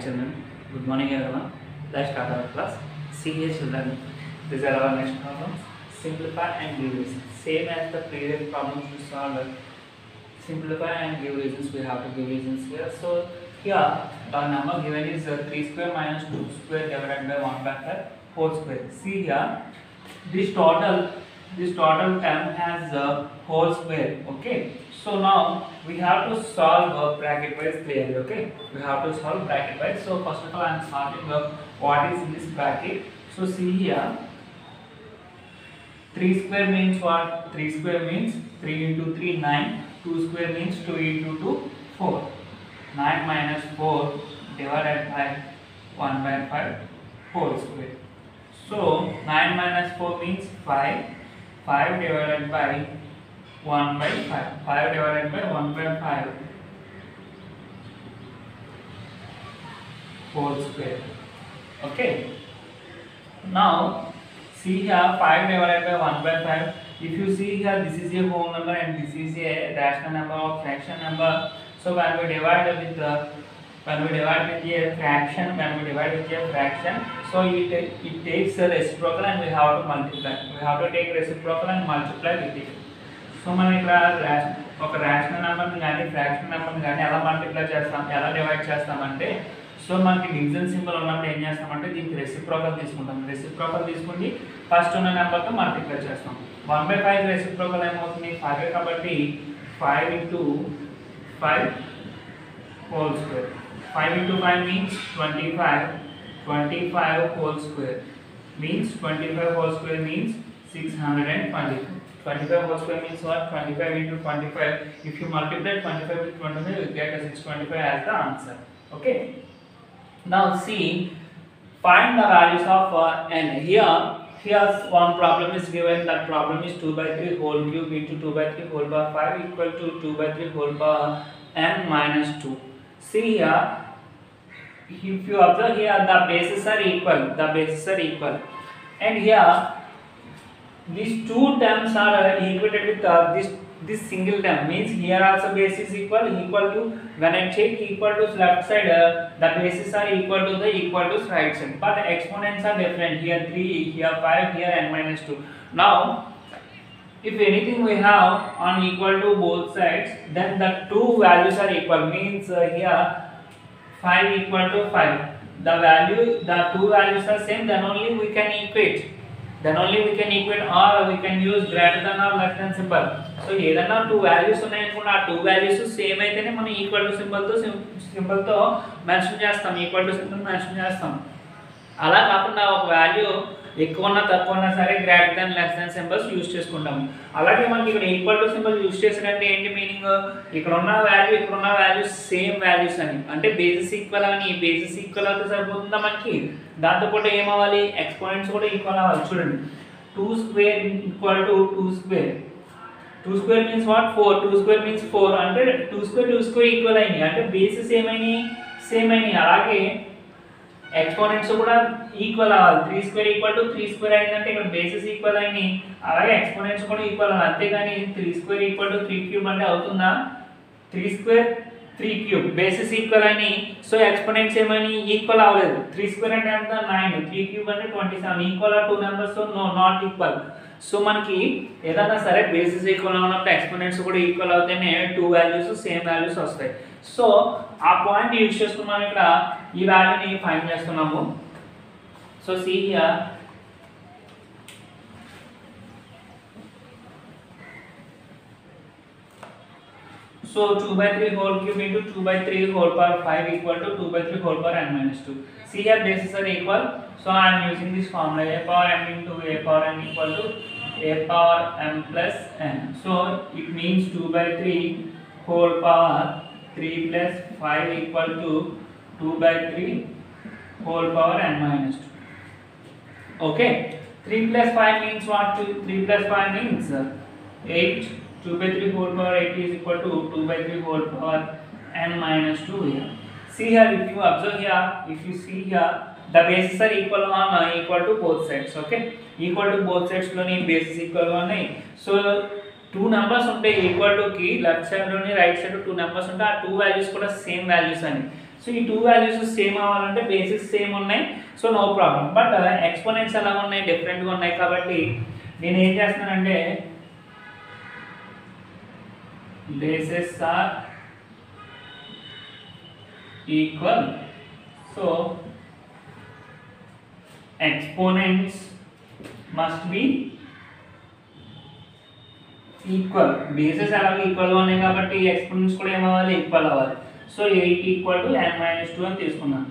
children, good morning everyone. Let's start our class. See here children, these are our next problems. Simplify and give reasons. Same as the previous problems we solved. Simplify and give reasons. We have to give reasons here. So here the number given is 3 square minus 2 square divided by 1 by 5 whole square. See here, this total term has a whole square. Okay. So now we have to solve bracket wise clearly. Okay, we have to solve bracket wise. So first of all, I am starting what is in this bracket. So see here, 3 square means what? 3 square means 3 into 3 9. 2 square means 2 into 2 4. 9 minus 4 divided by 1 by 5 whole square. So 9 minus 4 means 5. 5 divided by 1 by 5. 5 divided by 1 by 5 whole square. Okay. Now see here, 5 divided by 1 by 5. If you see here, this is a whole number and this is a rational number or fraction number. So when we divide with a fraction, so it takes a reciprocal and we have to multiply. We have to take reciprocal and multiply with it. So మనం ఇక్కడ ఒక rational నెంబర్ని కానీ fraction నెంబర్ని కానీ ఎలా multiply చేస్తాం, ఎలా డివైడ్ చేస్తామంటే, సో మనకి డివిజన్ సింబల్ ఉన్నప్పుడు ఏం చేస్తామంటే దీనికి రెసిప్రోకల్ తీసుకుంటాం. రెసిప్రోకల్ తీసుకుని ఫస్ట్ ఉన్న నెంబర్తో మల్టిప్లై చేస్తాం. 1/5 రెసిప్రోకల్ ఏమవుతుంది? 5 కాబట్టి 5 into 5 whole square. 5 into 5 means 25. 25 whole square means 25 whole square means 625. 25 whole square means what? 25 into 25. If you multiply 25 with 25, you get a 625 as the answer. Okay. Now see, find the values of n. Here's one problem is given. That problem is 2 by 3 whole cube into 2 by 3 whole power 5 equal to 2 by 3 whole power n minus 2. See here, if you observe here, the bases are equal. The bases are equal, and here these two terms are equated with this single term. Means here also base is equal to, when I check equal to left side, the bases are equal to right side, but the exponents are different. Here 3, here 5, here n minus 2. Now if anything we have on equal to both sides, then the two values are equal. Means here 5 equal to 5. The two values are same, then only we can equate. Or we can use greater than or less than symbol. So ఏదన్నా two values ఉన్నాయనుకున్నా ఆ two values same అయితేనే మనం equal to సింబల్తో mention చేస్తాం. Equal to symbol mention చేస్తాం. అలా కాకుండా ఒక value ఎక్కువ ఉన్నా తక్కువ ఉన్నా సరే greater than less than symbols use చేసుకుంటాము. అలాగే మనకి ఇక్కడ ఈక్వల్ టు సింబల్ యూజ్ చేసినట్టు ఏంటి మీనింగ్? ఇక్కడ ఉన్న వాల్యూస్ సేమ్ వాల్యూస్ అని, అంటే బేసిస్ ఈక్వల్ అని. బేసిస్ ఈక్వల్ అయితే సరిపోతుందా మనకి? దాంతోపాటు ఏమవ్వాలి? ఎక్స్పోనెంట్స్ కూడా ఈక్వల్ అవ్వాలి. చూడండి, 2 square equal to 2 square. 2 square means what? 4. 2 square means 4. అంటే 2 square ఈక్వల్ అయినాయి, అంటే బేసిస్ ఏమైనాయి? సేమ్ అయినాయి. అలాగే ఎక్స్పోనెంట్స్ కూడా ఈక్వల్ అవ్వాలి. 3 square ఈక్వల్ టు 3 square అయిందంటే ఇక్కడ బేసిస్ ఈక్వల్ అయినాయి, అలాగే ఎక్స్పోనెంట్స్ కూడా ఈక్వల్ అవ్వాలి. అంతేగాని 3 square ఈక్వల్ టు 3 cube అంటే అవుతుందా? 3 square 3 cube బేసిస్ ఈక్వల్ అయినాయి, సో ఎక్స్పోనెంట్స్ ఏమైనా ఈక్వల్ అవ్వలేదు. 3 square అంటే ఎంత? 9. 3 cube అంటే 27. Equal or two numbers? No, not equal. So మనకి ఏదైనా సరే బేసిస్ ఈక్వల్ ఉన్నప్పుడు ఎక్స్పోనెంట్స్ కూడా ఈక్వల్ అవుతేనే టూ వాల్యూస్ సేమ్ వాల్యూస్ వస్తాయి. సో ఆ పాయింట్ యూజ్ చేసుకున్నాం. ఇక్కడ ఈ వాల్యూని ఫైండ్ చేస్తున్నాము. So see here, so 2 by 3 whole cube into 2 by 3 whole power 5 equal to 2 by 3 whole power n minus 2. See here, bases are equal, so I am using this formula. A power m into a power n equal to a power m plus n. So it means 2 by 3 whole power 3 plus 5 equal to 2 by 3 whole power n minus 2. Okay, 3 plus 5 means what? 3 plus 5 means 8. 2 by 3 whole power 8 is equal to 2 by 3 whole power n minus 2 here. See here, if you observe here, if you see here, the bases are equal to both sides. Okay, equal to both sides loni bases equal ఉన్నాయి. So two numbers ఉంటాయి equal to కి left side లోని right side two numbers ఉంటాయి, ఆ two values కూడా same values అని. So ఈ two values same అవ్వాలంటే బేసిస్ సేమ్ ఉన్నాయి, so no problem. But exponents ఎలా ఉన్నాయి, డిఫరెంట్గా ఉన్నాయి. కాబట్టి నేను ఏం చేస్తున్నానంటే bases are equal, so exponents must be equal. Bases అలాగే ఈక్వల్గా ఉన్నాయి కాబట్టి ఎక్స్పోనెంట్స్ కూడా ఏమవ్వాలి, ఈక్వల్ అవ్వాలి. సో 8 ఈక్వల్ టు n-2 అని తీసుకున్నాను.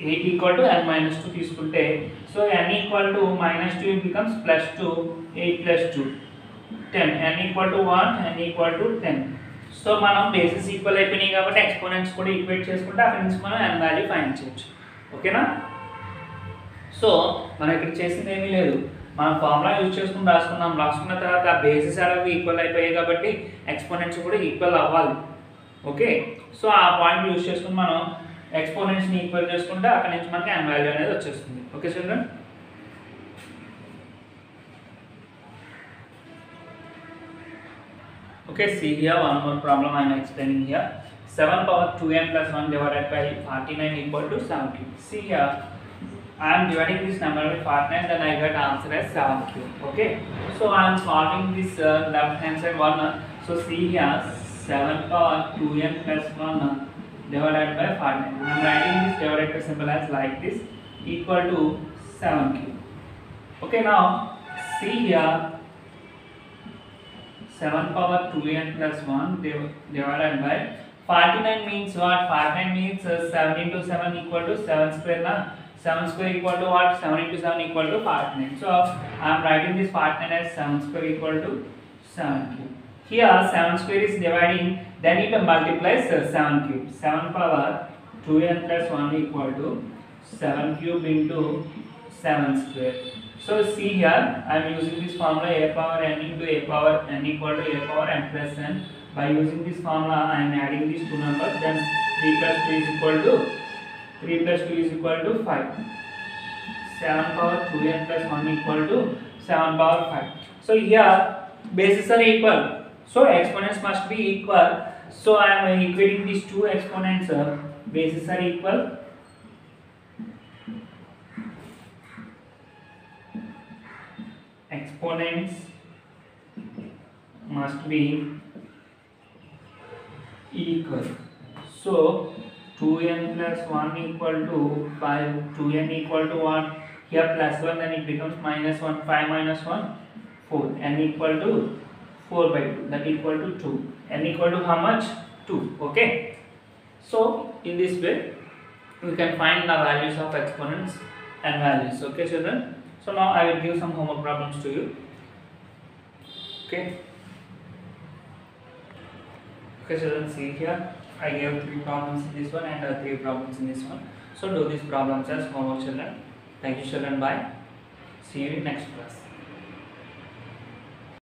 8 ఈక్వల్ టు n-2 తీసుకుంటే so n equal to -2 becomes +2, 8 + 2 10. n equal to what, n equal to 10. So మనం బేసెస్ ఈక్వల్ అయిపోయినాయి కాబట్టి ఎక్స్పోనెంట్స్ కూడా ఈక్వేట్ చేసుకుంటే అక్కడి నుంచి మనం n వాల్యూ ఫైండ్ చేయొచ్చు. ఓకేనా? సో మనం ఇక్కడ చేసింది ఏమీ లేదు, మనం ఫార్ములా యూజ్ చేసుకుని రాసుకున్న తర్వాత బేసిస్ అలాగే ఈక్వల్ అయిపోయాయి కాబట్టి ఎక్స్పోనెంట్స్ కూడా ఈక్వల్ అవ్వాలి. ఓకే, సో ఆ పాయింట్ యూజ్ చేసుకుని మనం ఎక్స్పోనెంట్స్ని ఈక్వల్ చేసుకుంటే అక్కడి నుంచి మనకి n వాల్యూ అనేది వచ్చేస్తుంది. Okay children? Okay, see here one more problem I am explaining here. 7 power 2n plus 1 divided by 49 equal to 70. See here, I am dividing this number by 49, then I get answer as 7 cube. Okay, so I am solving this left hand side one. So see here, 7 power 2n plus 1 divided by 49. I am writing this divided by symbol as like this, equal to 7 cube. Okay, now see here, 7 power 2n plus 1 divided by 49 means what? 49 means 7 into 7 equal to 7 square na. 7 square equal to what? 7 into 7 equal to 49. So I am writing this 49 as 7 square equal to 7 cube. Here 7 square is dividing, then it multiplies 7 cube. 7 power 2n plus 1 equal to 7 cube into 7 square. So see here, I am using this formula a power n into a power n equal to a power n plus n. By using this formula, I am adding these two numbers. Then 3 plus 2 is equal to 5. 7 power 2n plus 1 equal to 7 power 5. So here bases are equal, so exponents must be equal. So I am equating these two exponents. Bases are equal. Exponents must be equal. So 2n plus 1 equal to 5. 2n equal to what? Here plus 1, then it becomes -1. 5 minus 1, 4. n equal to 4/2, that equal to 2. n equal to how much? 2. Okay, so in this way we can find the values of exponents and values. Okay children, so now I will give some homework problems to you. Okay, children, see here, I gave 3 problems in this one and 3 problems in this one. So do these problems as homework children. Thank you children, bye. See you in next class.